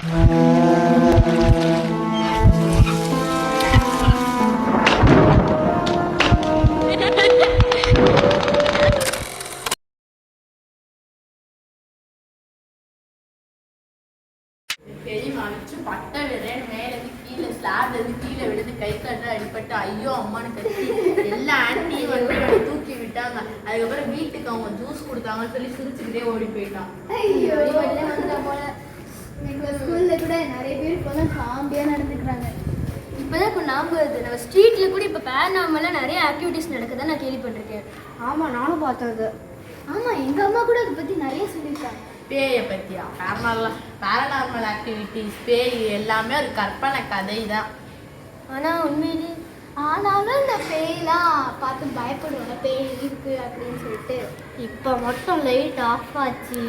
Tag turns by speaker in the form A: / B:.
A: பட்டை மேல கீழே ஸ்லாப்ல இருந்து கீழே விழுந்து கை கட்டா அடிப்பட்டு ஐயோ அம்மானு கட்டி எல்லா ஆன்டியும் வந்து தூக்கி விட்டாங்க. அதுக்கப்புறம் வீட்டுக்கு அவங்க ஜூஸ் கொடுத்தாங்கன்னு சொல்லி சிரிச்சுக்கிட்டே ஓடி போயிட்டான்.
B: ஐயோ போல எங்க ஸ்கூல்ல கூட நிறைய பேர் இப்போதான் காம்பியா நடந்துக்கிறாங்க.
C: இப்போதான் இப்போ ஞாபகம் வருது, நம்ம ஸ்ட்ரீட்ல கூட இப்போ பேரநார்மலாக நிறைய ஆக்டிவிட்டிஸ் நடக்குதுன்னு நான் கேள்விப்பட்டிருக்கேன்.
B: ஆமாம், நானும் பார்த்தது. ஆமாம், எங்கள் அம்மா கூட அதை பற்றி நிறைய சொல்லியிருக்காங்க.
A: பேயை பற்றியா? பேரநார்மல் ஆக்டிவிட்டிஸ், பேய் எல்லாமே ஒரு கற்பனை கதை தான்.
C: ஆனால் உண்மையிலே
B: ஆனாலும் இந்த பேயெல்லாம் பார்த்து பயப்படுவாங்க, பேய் இருக்கு அப்படின்னு சொல்லிட்டு.
C: இப்போ மட்டும் லைட் ஆஃப் ஆச்சு.